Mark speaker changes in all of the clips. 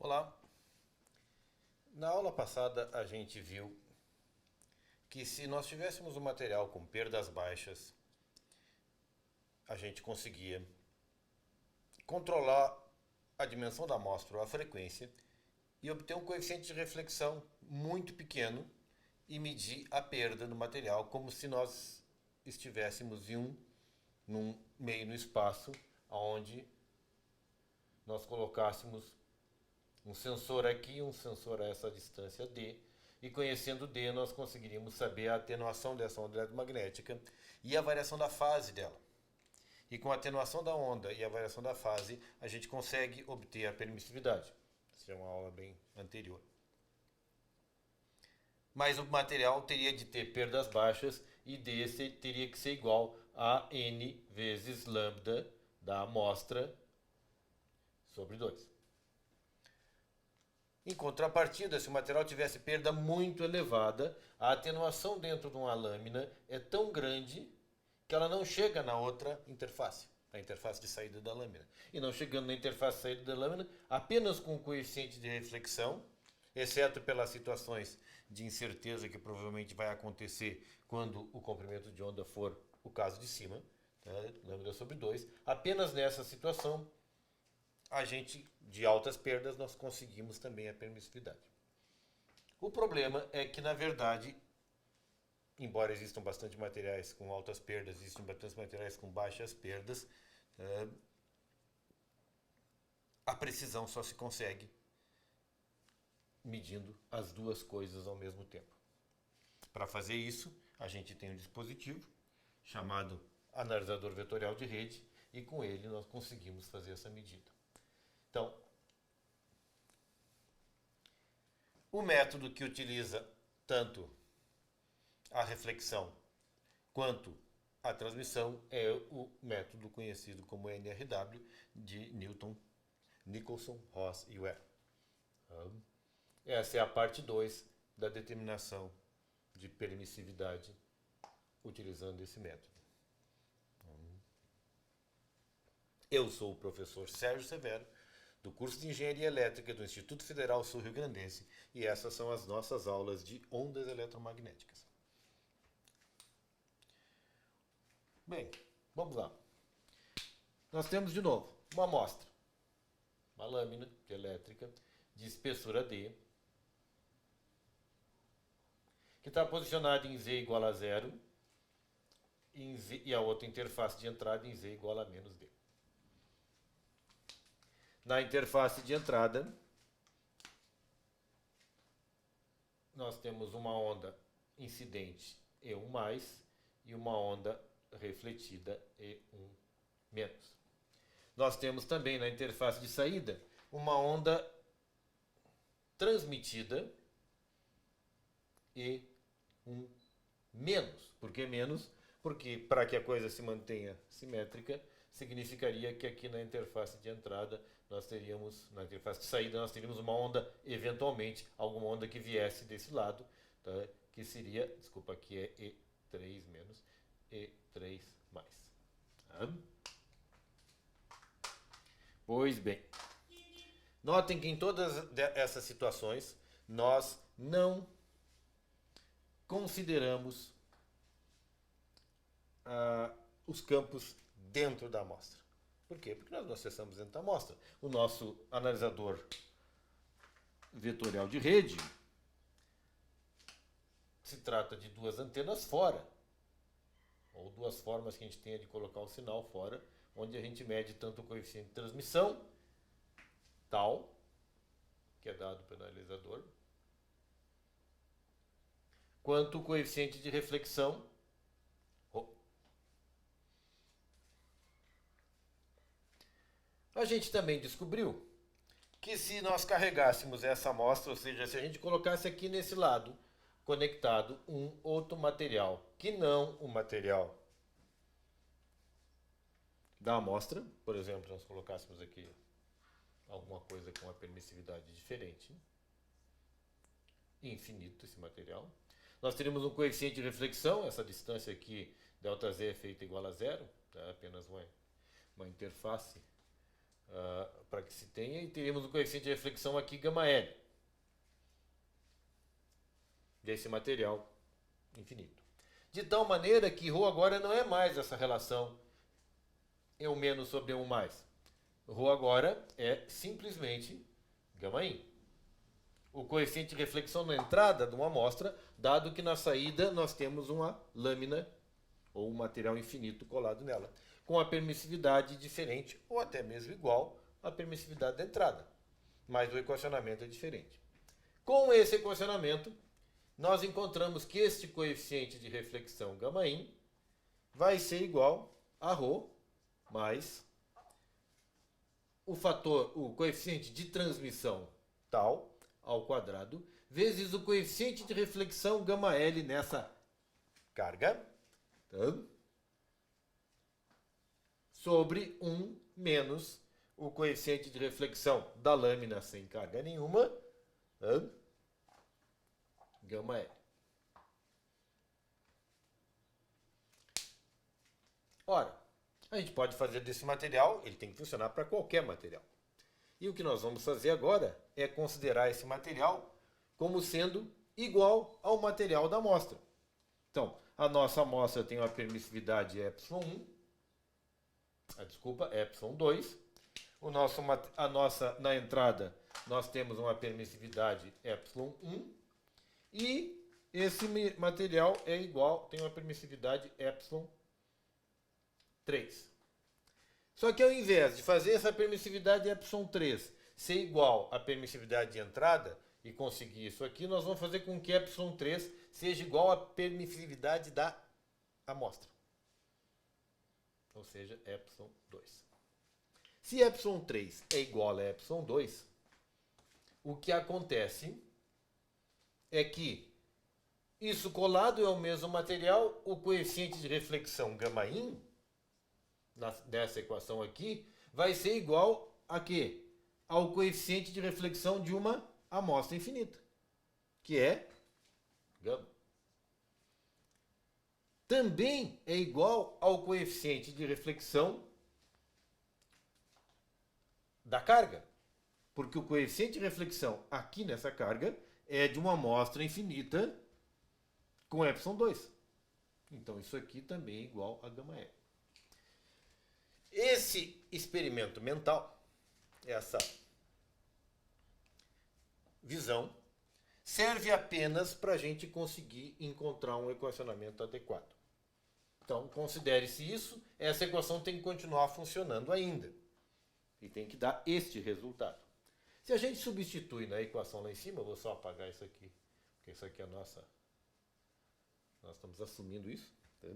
Speaker 1: Olá! Na aula passada a gente viu que se nós tivéssemos um material com perdas baixas, a gente conseguia controlar a dimensão da amostra ou a frequência e obter um coeficiente de reflexão muito pequeno e medir a perda do material como se nós estivéssemos num meio no espaço onde nós colocássemos um sensor aqui, um sensor a essa distância d, e conhecendo d nós conseguiríamos saber a atenuação dessa onda eletromagnética e a variação da fase dela. E com a atenuação da onda e a variação da fase, a gente consegue obter a permissividade. Essa é uma aula bem anterior. Mas o material teria de ter perdas baixas e d teria que ser igual a n vezes lambda da amostra sobre 2. Em contrapartida, se o material tivesse perda muito elevada, a atenuação dentro de uma lâmina é tão grande que ela não chega na outra interface, a interface de saída da lâmina. E não chegando na interface de saída da lâmina, apenas com o coeficiente de reflexão, exceto pelas situações de incerteza que provavelmente vai acontecer quando o comprimento de onda for o caso de cima, tá? Lambda sobre 2, apenas nessa situação a gente, de altas perdas, nós conseguimos também a permissividade. O problema é que, na verdade, embora existam bastante materiais com altas perdas, existem bastante materiais com baixas perdas, a precisão só se consegue medindo as duas coisas ao mesmo tempo. Para fazer isso, a gente tem um dispositivo chamado analisador vetorial de rede e com ele nós conseguimos fazer essa medida. Então, o método que utiliza tanto a reflexão quanto a transmissão é o método conhecido como NRW de Newton, Nicholson, Ross e Ware. Essa é a parte 2 da determinação de permissividade utilizando esse método. Eu sou o professor Sérgio Severo, do curso de Engenharia Elétrica do Instituto Federal Sul-Rio-Grandense, e essas são as nossas aulas de ondas eletromagnéticas. Bem, vamos lá. Nós temos de novo uma amostra, uma lâmina elétrica de espessura D, que está posicionada em Z igual a 0 e a outra interface de entrada em Z igual a menos D. Na interface de entrada, nós temos uma onda incidente E1+, e uma onda refletida E1-. Nós temos também na interface de saída uma onda transmitida E1-. Por que menos? Porque para que a coisa se mantenha simétrica, significaria que aqui na interface de entrada nós teríamos, na interface de saída, nós teríamos uma onda, eventualmente, alguma onda que viesse desse lado, tá? Que seria, desculpa, aqui é E3 menos, E3 mais. Tá? Pois bem, notem que em todas essas situações, nós não consideramos os campos dentro da amostra. Por quê? Porque nós não acessamos dentro da amostra. O nosso analisador vetorial de rede se trata de duas antenas fora, ou duas formas que a gente tenha de colocar o sinal fora, onde a gente mede tanto o coeficiente de transmissão, tal, que é dado pelo analisador, quanto o coeficiente de reflexão, a gente também descobriu que se nós carregássemos essa amostra, ou seja, se a gente colocasse aqui nesse lado, conectado um outro material, que não o material da amostra, por exemplo, nós colocássemos aqui alguma coisa com uma permissividade diferente, infinito esse material, nós teríamos um coeficiente de reflexão, essa distância aqui, ΔZ é feita igual a 0, tá? Apenas uma interface para que se tenha, e teríamos o coeficiente de reflexão aqui, γL, desse material infinito. De tal maneira que ρ agora não é mais essa relação E1- sobre E1+. ρ agora é simplesmente γ. O coeficiente de reflexão na entrada de uma amostra, dado que na saída nós temos uma lâmina ou um material infinito colado nela, com a permissividade diferente ou até mesmo igual à permissividade da entrada, mas o equacionamento é diferente. Com esse equacionamento, nós encontramos que este coeficiente de reflexão γ vai ser igual a ρ mais o coeficiente de transmissão tal ao quadrado vezes o coeficiente de reflexão γL nessa carga, tá? Sobre 1 menos o coeficiente de reflexão da lâmina sem carga nenhuma, tá? γL. Ora, a gente pode fazer desse material, ele tem que funcionar para qualquer material. E o que nós vamos fazer agora é considerar esse material como sendo igual ao material da amostra. Então, a nossa amostra tem uma permissividade ε1, ε2. Na entrada, nós temos uma permissividade ε1. E esse material é igual, tem uma permissividade ε3. Só que ao invés de fazer essa permissividade ε3 ser igual à permissividade de entrada e conseguir isso aqui, nós vamos fazer com que ε3 seja igual à permissividade da amostra. Ou seja, ε2. Se ε3 é igual a ε2, o que acontece é que isso colado é o mesmo material, o coeficiente de reflexão γ dessa equação aqui vai ser igual a quê? Ao coeficiente de reflexão de uma amostra infinita, que é γ. Também é igual ao coeficiente de reflexão da carga, porque o coeficiente de reflexão aqui nessa carga é de uma amostra infinita com ε2. Então isso aqui também é igual a γL. Esse experimento mental, essa visão, serve apenas para a gente conseguir encontrar um equacionamento adequado. Então, considere-se isso, essa equação tem que continuar funcionando ainda. E tem que dar este resultado. Se a gente substitui na equação lá em cima, eu vou só apagar isso aqui, porque isso aqui é a nossa... Nós estamos assumindo isso. Tá?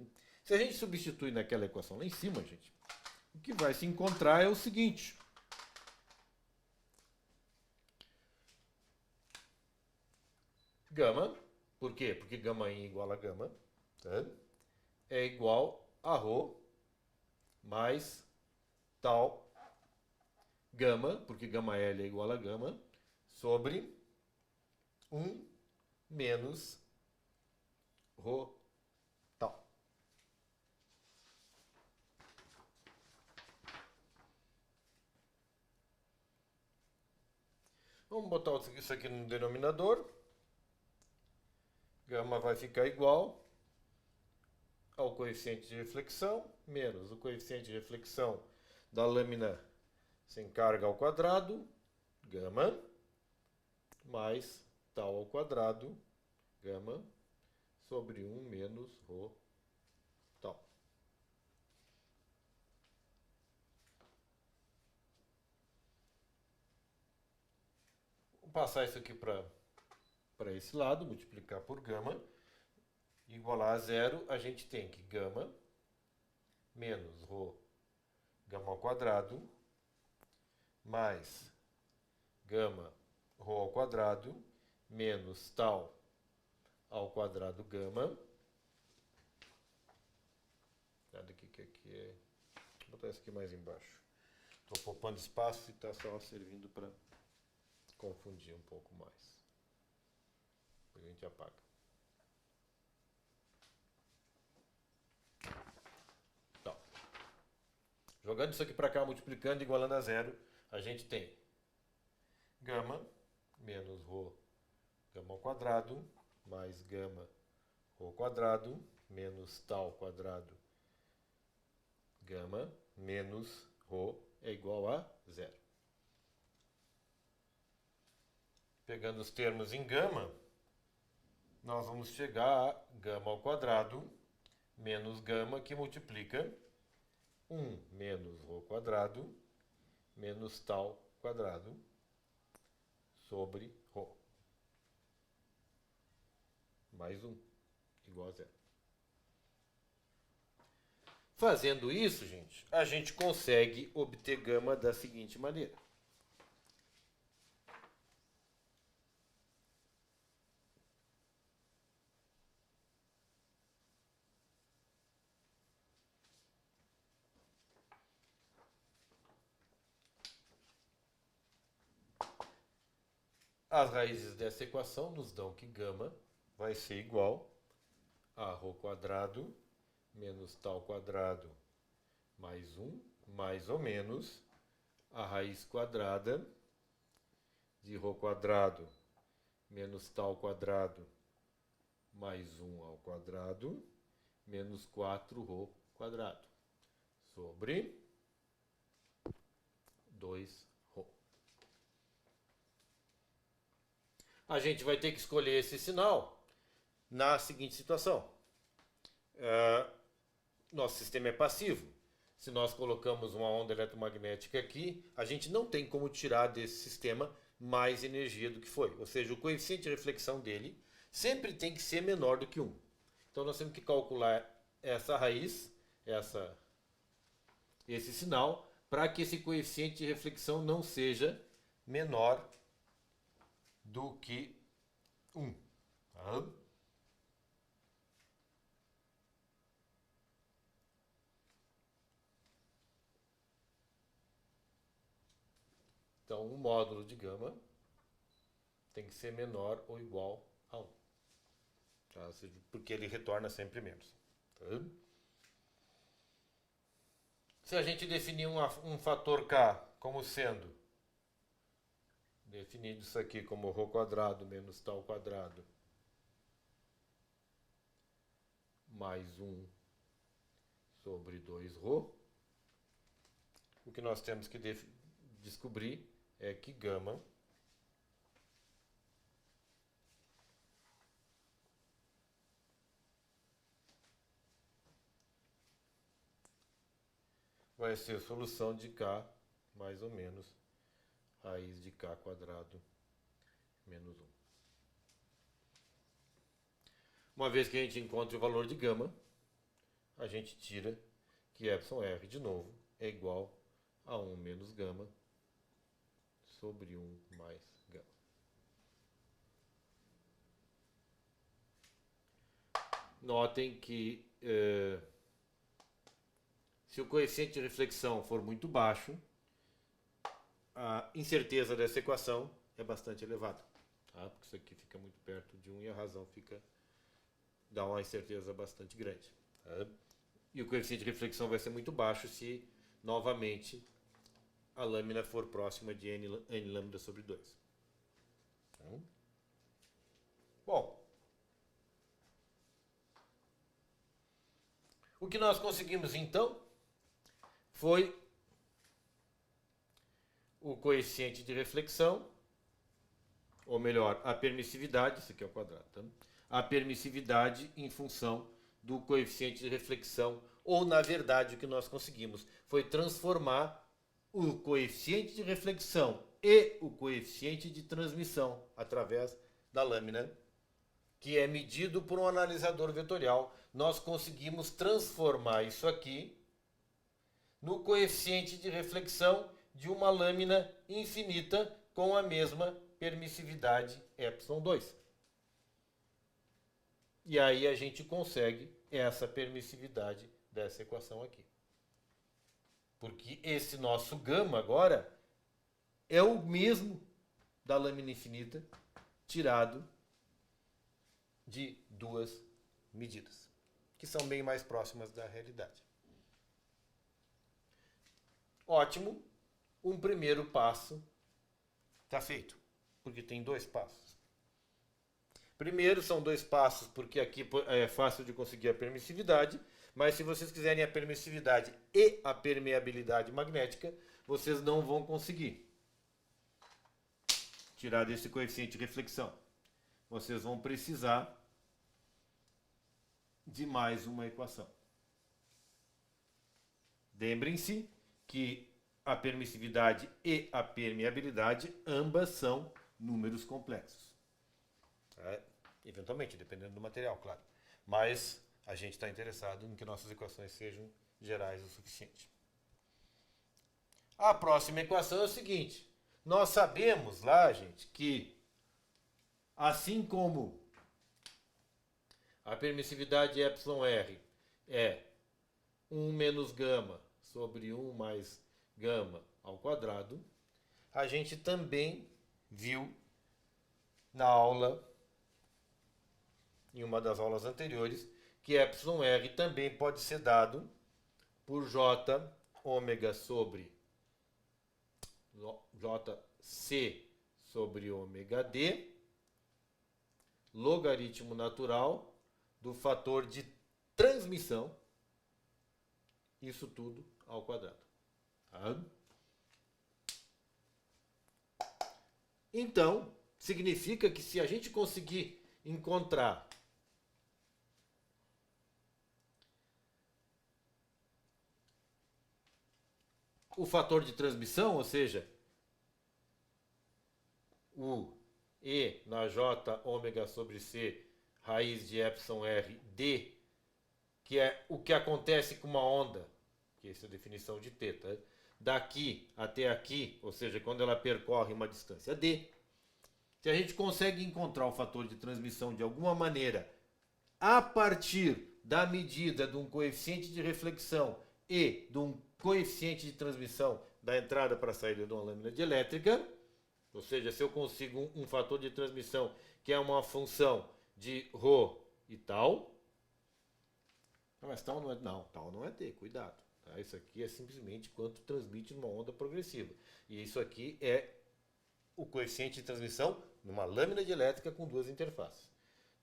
Speaker 1: Se a gente substitui naquela equação lá em cima, gente, o que vai se encontrar é o seguinte. Gama, por quê? Porque γ igual a γ, tá? É igual a ρ mais tal γ, porque γL é igual a γ, sobre 1 menos ρ tal. Vamos botar isso aqui no denominador. Γ vai ficar igual ao coeficiente de reflexão menos o coeficiente de reflexão da lâmina sem carga ao quadrado, γ, mais tal ao quadrado, γ, sobre 1 menos ρ tal. Vou passar isso aqui para esse lado, multiplicar por γ, igualar a zero, a gente tem que γ menos ρ γ ao quadrado mais γ ρ ao quadrado menos tal ao quadrado γ. Nada que aqui é... Vou botar isso aqui mais embaixo. Estou poupando espaço e está só servindo para confundir um pouco mais. Depois a gente apaga. Tá. Jogando isso aqui para cá, multiplicando, igualando a zero, a gente tem gama menos rho gama ao quadrado mais gama rho ao quadrado menos tal ao quadrado gama menos rho é igual a zero. Pegando os termos em gama, nós vamos chegar a gama ao quadrado menos gama, que multiplica 1 menos rho ao quadrado menos tal quadrado sobre rho. Mais 1, igual a zero. Fazendo isso, gente, a gente consegue obter gama da seguinte maneira. As raízes dessa equação nos dão que gama vai ser igual a rho quadrado menos tal quadrado mais 1, mais ou menos a raiz quadrada de rho quadrado menos tal quadrado mais 1 ao quadrado menos 4 rho quadrado sobre 2 rho. A gente vai ter que escolher esse sinal na seguinte situação. Nosso sistema é passivo. Se nós colocamos uma onda eletromagnética aqui, a gente não tem como tirar desse sistema mais energia do que foi. Ou seja, o coeficiente de reflexão dele sempre tem que ser menor do que 1. Então nós temos que calcular essa raiz, esse sinal, para que esse coeficiente de reflexão não seja menor do que 1. Então, o módulo de gama tem que ser menor ou igual a 1. Tá? Porque ele retorna sempre menos. Tá? Se a gente definir um fator K como sendo definido isso aqui como rho quadrado menos tal quadrado mais 1 sobre 2 rho, o que nós temos que descobrir é que gama vai ser a solução de K mais ou menos raiz de K quadrado menos 1. Uma vez que a gente encontre o valor de gama, a gente tira que εr de novo é igual a 1 menos gama sobre 1 mais gama. Notem que se o coeficiente de reflexão for muito baixo, a incerteza dessa equação é bastante elevada. Tá? Porque isso aqui fica muito perto de 1 e a razão dá uma incerteza bastante grande. Tá? E o coeficiente de reflexão vai ser muito baixo se, novamente, a lâmina for próxima de n lambda sobre 2. Então, bom, o que nós conseguimos então foi o coeficiente de reflexão, ou melhor, a permissividade, isso aqui é o quadrado, tá? A permissividade em função do coeficiente de reflexão, ou na verdade o que nós conseguimos foi transformar o coeficiente de reflexão e o coeficiente de transmissão através da lâmina, que é medido por um analisador vetorial. Nós conseguimos transformar isso aqui no coeficiente de reflexão de uma lâmina infinita com a mesma permissividade ε2. E aí a gente consegue essa permissividade dessa equação aqui. Porque esse nosso gama agora é o mesmo da lâmina infinita tirado de duas medidas, que são bem mais próximas da realidade. Ótimo, um primeiro passo está feito, porque tem 2 passos. Primeiro são 2 passos, porque aqui é fácil de conseguir a permissividade, mas se vocês quiserem a permissividade e a permeabilidade magnética, vocês não vão conseguir tirar desse coeficiente de reflexão. Vocês vão precisar de mais uma equação. Lembrem-se que a permissividade e a permeabilidade ambas são números complexos. Eventualmente, dependendo do material, claro. Mas a gente está interessado em que nossas equações sejam gerais o suficiente. A próxima equação é o seguinte. Nós sabemos lá, gente, que assim como a permissividade εr é 1 menos gama sobre 1 mais gama ao quadrado, a gente também viu na aula, em uma das aulas anteriores, que εr também pode ser dado por j ômega sobre jc sobre ômega d, logaritmo natural do fator de transmissão, isso tudo ao quadrado. Então, significa que se a gente conseguir encontrar o fator de transmissão, ou seja, o E na J ômega sobre C raiz de εr d, que é o que acontece com uma onda, que essa é a definição de θ, daqui até aqui, ou seja, quando ela percorre uma distância d, se a gente consegue encontrar o fator de transmissão de alguma maneira a partir da medida de um coeficiente de reflexão e de um coeficiente de transmissão da entrada para a saída de uma lâmina de elétrica, ou seja, se eu consigo um fator de transmissão que é uma função de ρ e tal, mas tal não é, não, tal não é t, cuidado. Tá? Isso aqui é simplesmente quanto transmite numa onda progressiva. E isso aqui é o coeficiente de transmissão numa lâmina de elétrica com 2 interfaces.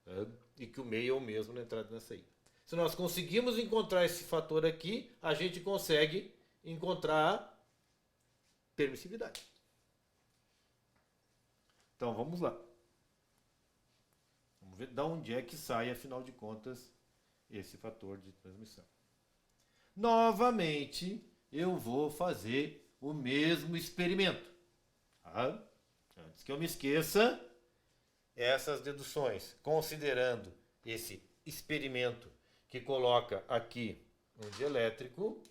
Speaker 1: Tá? E que o meio é o mesmo na entrada e na saída. Se nós conseguimos encontrar esse fator aqui, a gente consegue encontrar a permissividade. Então vamos lá. Vamos ver de onde é que sai, afinal de contas, esse fator de transmissão. Novamente, eu vou fazer o mesmo experimento. Tá? Antes que eu me esqueça, essas deduções, considerando esse experimento que coloca aqui um dielétrico,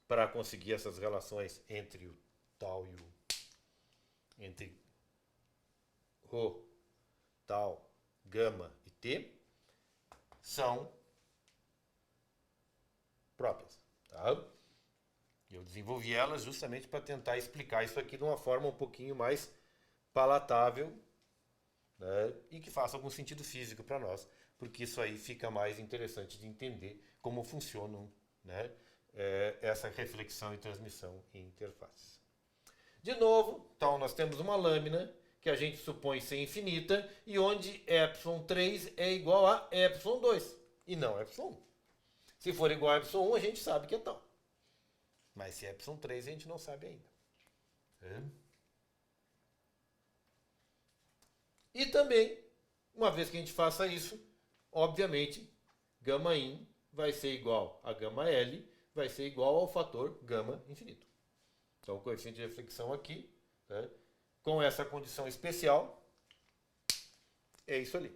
Speaker 1: para conseguir essas relações entre o tal e o entre ρ, tal, gama e t são próprias. Tá? Eu desenvolvi elas justamente para tentar explicar isso aqui de uma forma um pouquinho mais palatável, né? E que faça algum sentido físico para nós, porque isso aí fica mais interessante de entender como funcionam, né, essa reflexão e transmissão em interfaces. De novo, então nós temos uma lâmina que a gente supõe ser infinita e onde ε3 é igual a ε2 e não ε1. Se for igual a ε1, a gente sabe que é tal. Mas se é ε3, a gente não sabe ainda. E também, uma vez que a gente faça isso, obviamente, γ vai ser igual a γL, vai ser igual ao fator γ infinito. Então, o coeficiente de reflexão aqui, né, com essa condição especial, é isso ali.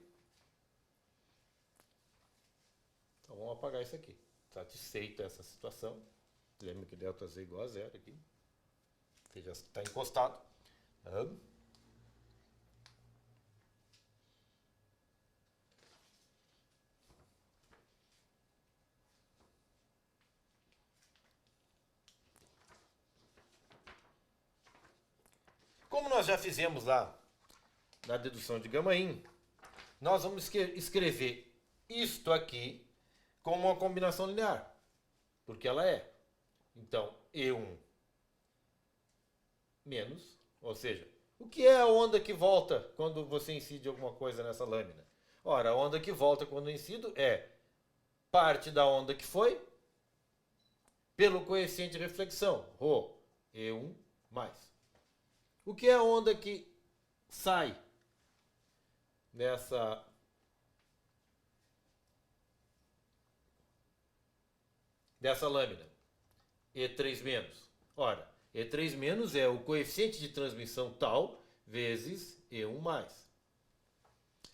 Speaker 1: Então, vamos apagar isso aqui. Satisfeita essa situação. Lembra que ΔZ é igual a zero aqui. Ele já está encostado. Como nós já fizemos lá na dedução de γ, nós vamos escrever isto aqui como uma combinação linear. porque ela é. Então, E1 menos, ou seja, o que é a onda que volta quando você incide alguma coisa nessa lâmina? Ora, a onda que volta quando eu incido é parte da onda que foi pelo coeficiente de reflexão, ρ, E1 mais. O que é a onda que sai dessa lâmina? E3 menos. Ora, E3 menos é o coeficiente de transmissão tal vezes E1 mais.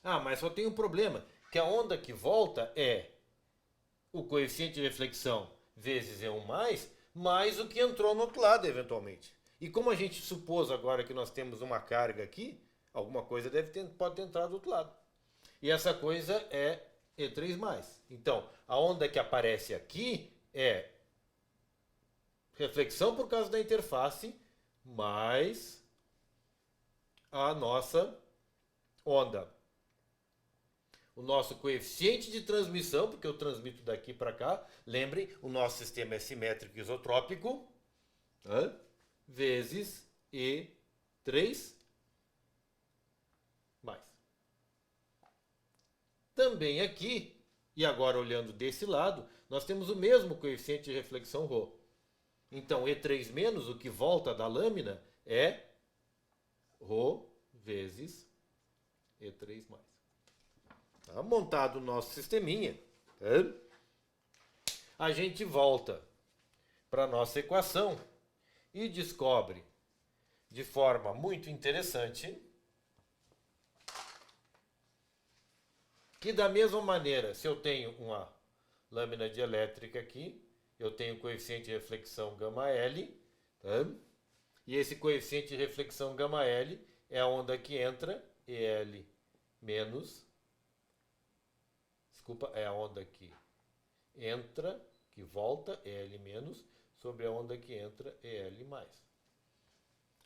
Speaker 1: Ah, mas só tem um problema, que a onda que volta é o coeficiente de reflexão vezes E1 mais o que entrou no outro lado, eventualmente. E como a gente supôs agora que nós temos uma carga aqui, alguma coisa pode ter entrado do outro lado. E essa coisa é E3 Então, a onda que aparece aqui é reflexão por causa da interface mais a nossa onda. O nosso coeficiente de transmissão, porque eu transmito daqui para cá, lembrem, o nosso sistema é simétrico isotrópico, vezes E3 mais. Também aqui, e agora olhando desse lado, nós temos o mesmo coeficiente de reflexão ρ. Então, E3 menos, o que volta da lâmina, é ρ vezes E3 mais. Tá montado o nosso sisteminha. A gente volta para a nossa equação e descobre de forma muito interessante que da mesma maneira, se eu tenho uma lâmina dielétrica aqui, eu tenho coeficiente de reflexão γL, tá? E esse coeficiente de reflexão γL é a onda que entra, EL menos, desculpa, é a onda que entra, que volta, EL menos, sobre a onda que entra, EL mais.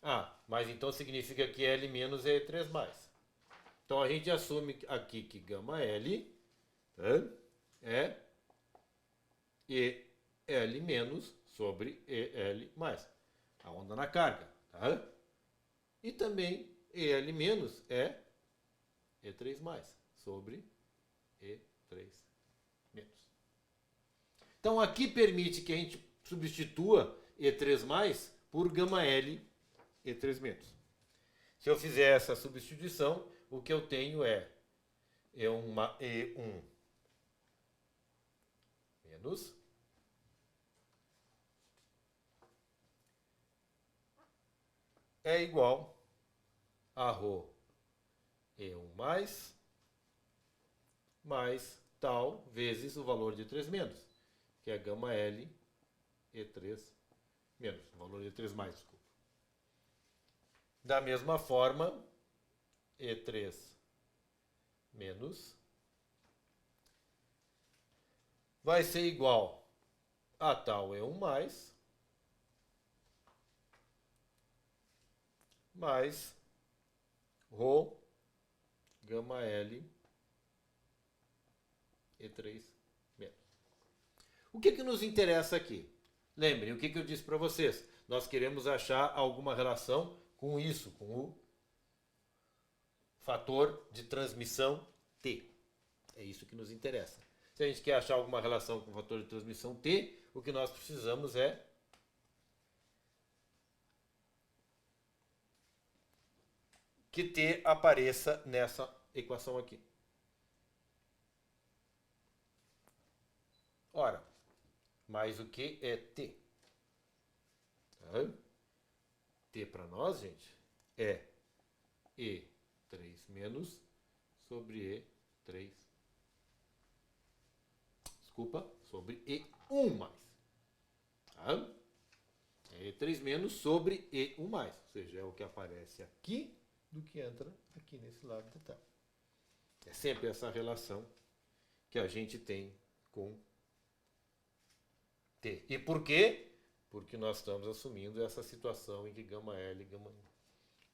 Speaker 1: Ah, mas então significa que L menos é E3 mais. Então a gente assume aqui que γL é EL menos sobre EL mais. A onda na carga. Tá? E também EL menos é E3 mais sobre E3 menos. Então aqui permite que a gente substitua E3 mais por γL E3 menos. Se eu fizer essa substituição, o que eu tenho é E1 menos é igual a ρ E1 mais tal vezes o valor de 3 menos, que é γL E3 menos, o valor de 3 mais, desculpa. Da mesma forma, E3 menos vai ser igual a tal E1 mais ρ γL E3 menos. O que nos interessa aqui? Lembrem, o que eu disse para vocês? Nós queremos achar alguma relação com isso, com o fator de transmissão T. É isso que nos interessa. Se a gente quer achar alguma relação com o fator de transmissão T, o que nós precisamos é que T apareça nessa equação aqui. Ora, mas o que é T? T para nós, gente, é E3 menos sobre E3. Desculpa, sobre E1 mais. Tá? É E3 menos sobre E1 mais. Ou seja, é o que aparece aqui do que entra aqui nesse lado da tela. É sempre essa relação que a gente tem com T. E por quê? Porque nós estamos assumindo essa situação em que γL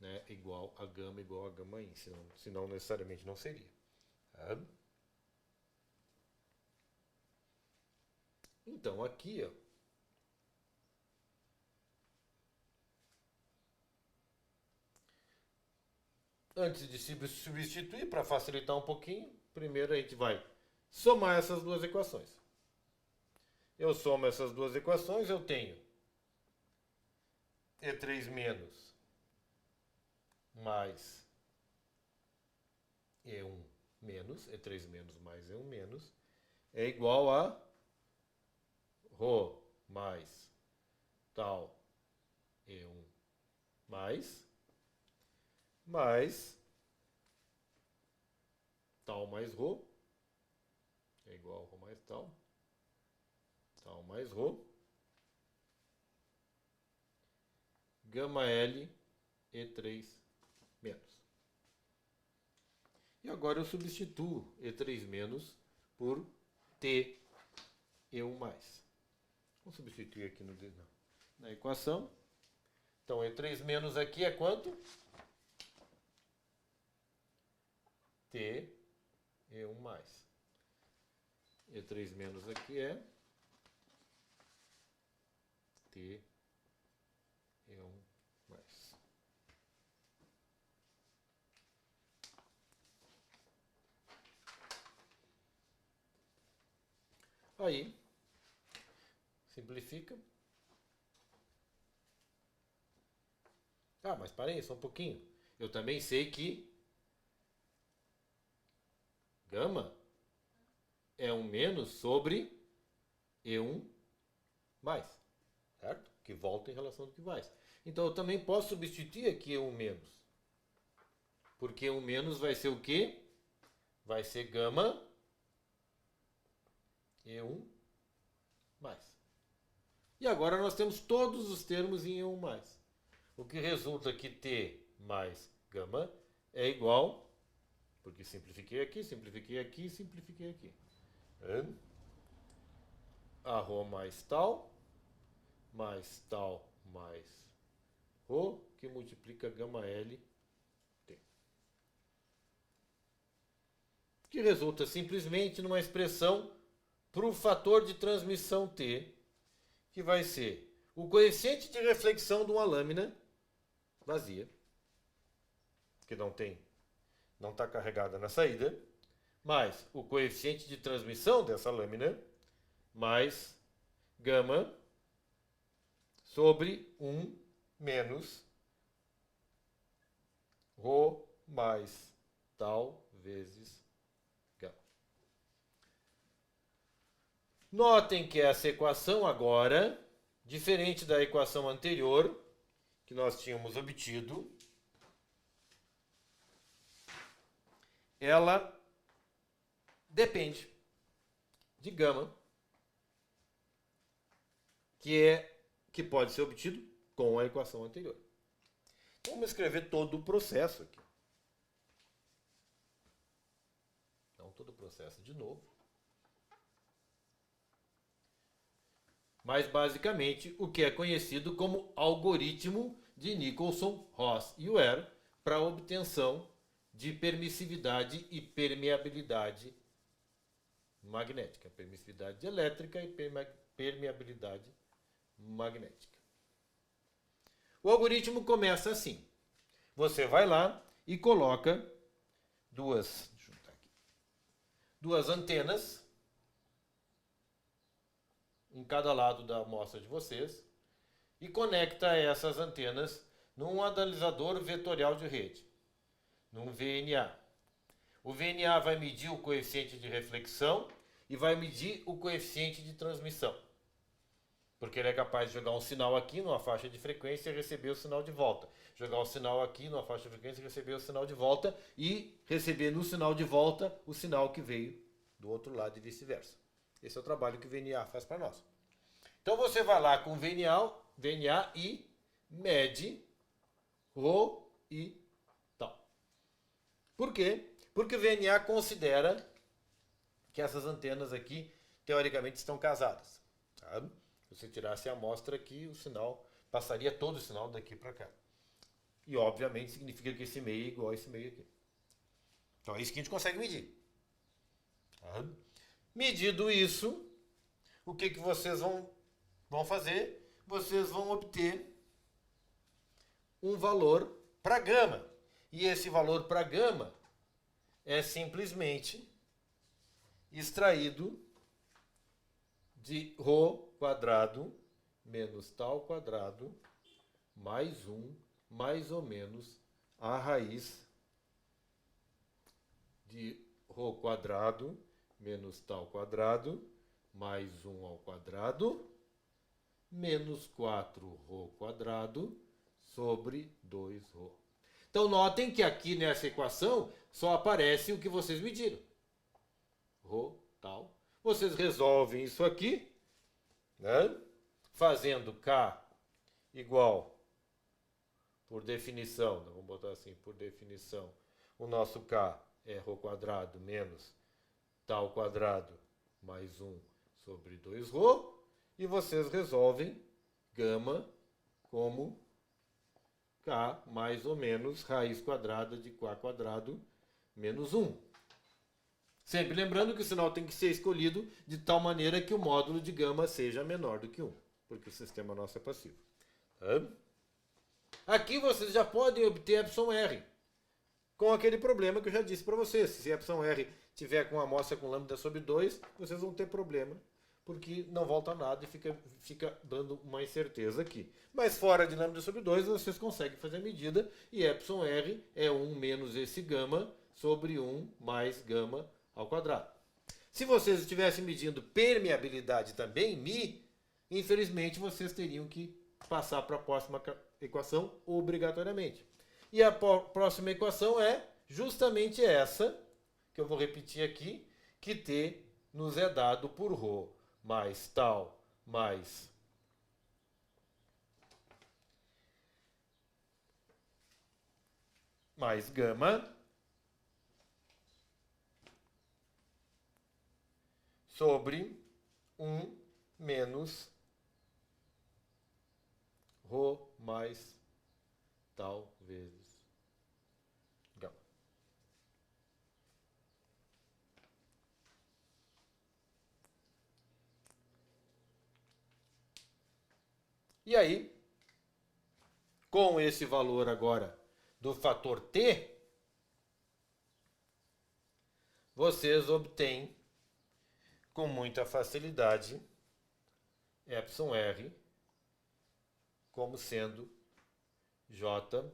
Speaker 1: né, igual a γ igual a γin, senão necessariamente não seria. Tá? Então, aqui, ó, antes de se substituir, para facilitar um pouquinho, primeiro a gente vai somar essas duas equações. Eu somo essas duas equações, eu tenho E3 menos mais E1 menos, E3 menos mais E1 menos, é igual a ρ mais tal E1 mais tal mais ρ, é igual a ρ mais tal mais ρ, gama L E3 menos. E agora eu substituo E3 menos por T E1 mais. Vamos substituir aqui na equação. Então, E3 menos aqui é quanto? T E1 mais. E3 menos aqui é T E1 mais. Aí, simplifica. Ah, mas parei só um pouquinho. Eu também sei que gama é um menos sobre E1 mais, certo? Que volta em relação ao que vai. Então eu também posso substituir aqui E1 menos. Porque E1 menos vai ser o quê? Vai ser gama E1 mais. E agora nós temos todos os termos em E1 mais. O que resulta que T mais gama é igual, porque simplifiquei aqui, simplifiquei aqui, simplifiquei aqui. A ρ mais tal mais ρ, que multiplica gama L T. Que resulta simplesmente numa expressão para o fator de transmissão T, que vai ser o coeficiente de reflexão de uma lâmina vazia, que não está carregada na saída, mais o coeficiente de transmissão dessa lâmina, mais gama sobre 1 menos ρ mais tal vezes gama. Notem que essa equação agora, diferente da equação anterior que nós tínhamos obtido, ela depende de gama, que pode ser obtido com a equação anterior. Então, vamos escrever todo o processo aqui. Então, todo o processo de novo. Mas, basicamente, o que é conhecido como algoritmo de Nicholson, Ross e Ware para a obtenção de permissividade e permeabilidade magnética. Permissividade elétrica e permeabilidade magnética. O algoritmo começa assim. Você vai lá e coloca duas antenas em cada lado da amostra de vocês e conecta essas antenas num analisador vetorial de rede, num VNA. O VNA vai medir o coeficiente de reflexão e vai medir o coeficiente de transmissão. Porque ele é capaz de jogar um sinal aqui numa faixa de frequência e receber o sinal de volta. Jogar um sinal aqui numa faixa de frequência e receber o sinal de volta. E receber no sinal de volta o sinal que veio do outro lado e vice-versa. Esse é o trabalho que o VNA faz para nós. Então você vai lá com o VNA e mede ρ e tal. Por quê? Porque o VNA considera que essas antenas aqui, teoricamente, estão casadas. Sabe? Se você tirasse a amostra aqui, o sinal passaria todo o sinal daqui para cá. E, obviamente, significa que esse meio é igual a esse meio aqui. Então, é isso que a gente consegue medir. Medido isso, o que vocês vão fazer? Vocês vão obter um valor para gama. E esse valor para gama é simplesmente extraído de ρ quadrado menos tal quadrado mais 1 mais ou menos a raiz de ρ quadrado menos tal quadrado mais 1 ao quadrado menos 4ρ quadrado sobre 2ρ. Então notem que aqui nessa equação só aparece o que vocês mediram. Ρ tal. Vocês resolvem isso aqui, né? Fazendo K igual, por definição, vamos botar assim, por definição, o nosso K é ρ quadrado menos tal quadrado mais 1 sobre 2ρ, e vocês resolvem gama como K mais ou menos raiz quadrada de K quadrado menos 1. Sempre lembrando que o sinal tem que ser escolhido de tal maneira que o módulo de gama seja menor do que 1, porque o sistema nosso é passivo. Aqui vocês já podem obter εr, com aquele problema que eu já disse para vocês. Se εr tiver com amostra com lambda sobre 2, vocês vão ter problema, porque não volta nada e fica dando uma incerteza aqui. Mas fora de lambda sobre 2, vocês conseguem fazer a medida, e εr é 1 menos esse gama sobre 1 mais gama ao quadrado. Se vocês estivessem medindo permeabilidade também, μ, infelizmente vocês teriam que passar para a próxima equação obrigatoriamente. E a próxima equação é justamente essa, que eu vou repetir aqui, que T nos é dado por ρ mais tal mais gama sobre 1 menos ρ mais tal vezes gama. E aí, com esse valor agora do fator T, vocês obtêm com muita facilidade εr como sendo J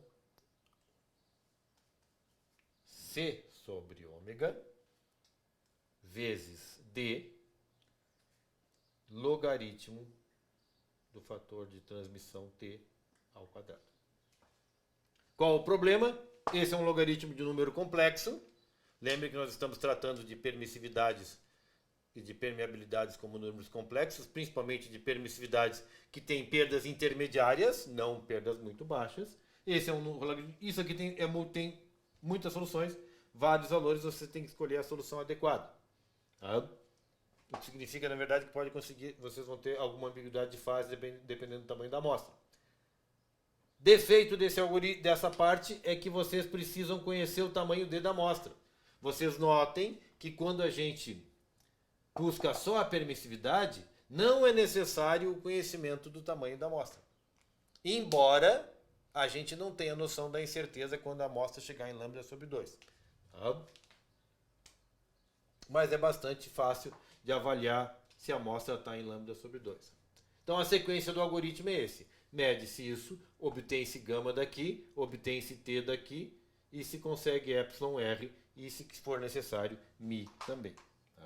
Speaker 1: C sobre ômega vezes D logaritmo do fator de transmissão T ao quadrado. Qual o problema? Esse é um logaritmo de número complexo. Lembre que nós estamos tratando de permissividades e de permeabilidades como números complexos, principalmente de permissividades que têm perdas intermediárias, não perdas muito baixas. Isso aqui tem muitas soluções, vários valores, você tem que escolher a solução adequada. Tá? O que significa, na verdade, que pode conseguir, vocês vão ter alguma ambiguidade de fase dependendo do tamanho da amostra. Defeito dessa parte é que vocês precisam conhecer o tamanho D da amostra. Vocês notem que quando a gente busca só a permissividade, não é necessário o conhecimento do tamanho da amostra. Embora a gente não tenha noção da incerteza quando a amostra chegar em lambda sobre 2. Tá? Mas é bastante fácil de avaliar se a amostra está em lambda sobre 2. Então a sequência do algoritmo é esse. Mede-se isso, obtém-se gama daqui, obtém-se T daqui, e se consegue εr, e se for necessário, μ também. Tá?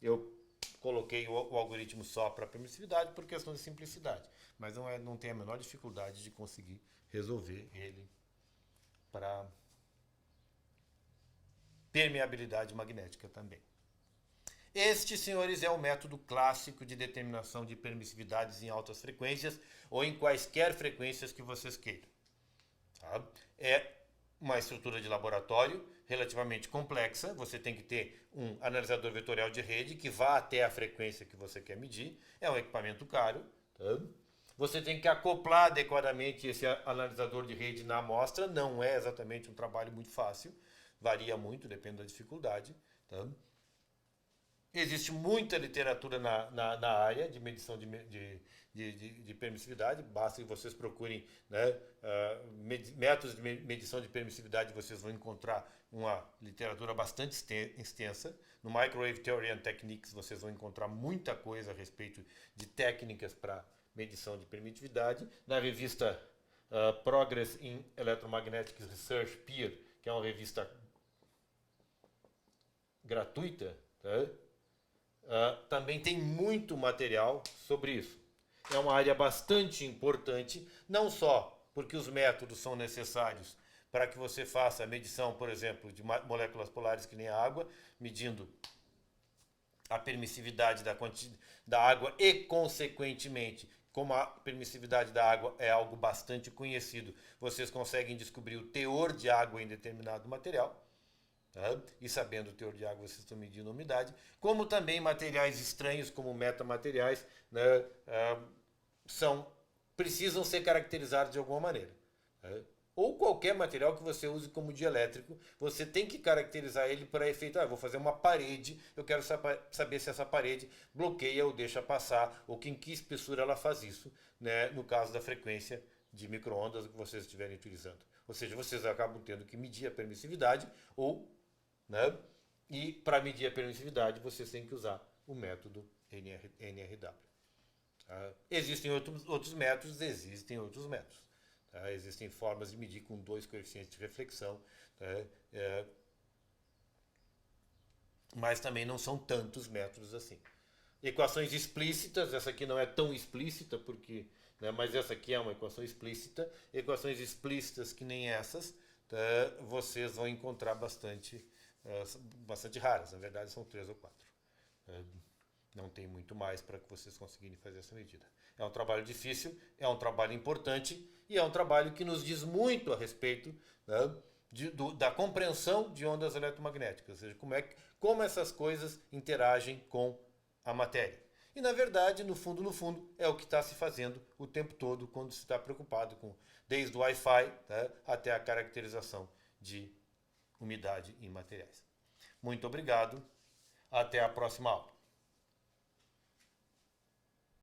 Speaker 1: Eu coloquei o algoritmo só para permissividade por questão de simplicidade, mas não tem a menor dificuldade de conseguir resolver ele para permeabilidade magnética também. Este, senhores, é o método clássico de determinação de permissividades em altas frequências ou em quaisquer frequências que vocês queiram. Tá? É uma estrutura de laboratório relativamente complexa. Você tem que ter um analisador vetorial de rede que vá até a frequência que você quer medir. É um equipamento caro. Tá? Você tem que acoplar adequadamente esse analisador de rede na amostra. Não é exatamente um trabalho muito fácil. Varia muito, depende da dificuldade. Tá? Existe muita literatura na área de medição de permissividade, basta que vocês procurem, né, métodos de medição de permissividade, vocês vão encontrar uma literatura bastante extensa. No Microwave Theory and Techniques vocês vão encontrar muita coisa a respeito de técnicas para medição de permitividade. Na revista Progress in Electromagnetic Research Peer, que é uma revista gratuita, tá? Também tem muito material sobre isso. É uma área bastante importante, não só porque os métodos são necessários para que você faça a medição, por exemplo, de moléculas polares que nem a água, medindo a permissividade da água e, consequentemente, como a permissividade da água é algo bastante conhecido, vocês conseguem descobrir o teor de água em determinado material. Tá? E sabendo o teor de água, vocês estão medindo a umidade, como também materiais estranhos, como metamateriais, né, precisam ser caracterizados de alguma maneira. Tá? Ou qualquer material que você use como dielétrico, você tem que caracterizar ele para efeito. Vou fazer uma parede, eu quero saber se essa parede bloqueia ou deixa passar, ou em que espessura ela faz isso, né, no caso da frequência de micro-ondas que vocês estiverem utilizando. Ou seja, vocês acabam tendo que medir a permissividade, né, e para medir a permissividade vocês têm que usar o método NRW. Existem outros métodos. Tá? Existem formas de medir com 2 coeficientes de reflexão, tá? Mas também não são tantos métodos assim. Equações explícitas, essa aqui não é tão explícita, porque, né, mas essa aqui é uma equação explícita. Equações explícitas que nem essas, tá? Vocês vão encontrar bastante raras. Na verdade, são 3 ou 4. Não tem muito mais para que vocês conseguirem fazer essa medida. É um trabalho difícil, é um trabalho importante e é um trabalho que nos diz muito a respeito, né, da compreensão de ondas eletromagnéticas, ou seja, como essas coisas interagem com a matéria. E, na verdade, no fundo, é o que está se fazendo o tempo todo quando se está preocupado com, desde o Wi-Fi, né, até a caracterização de umidade em materiais. Muito obrigado. Até a próxima aula.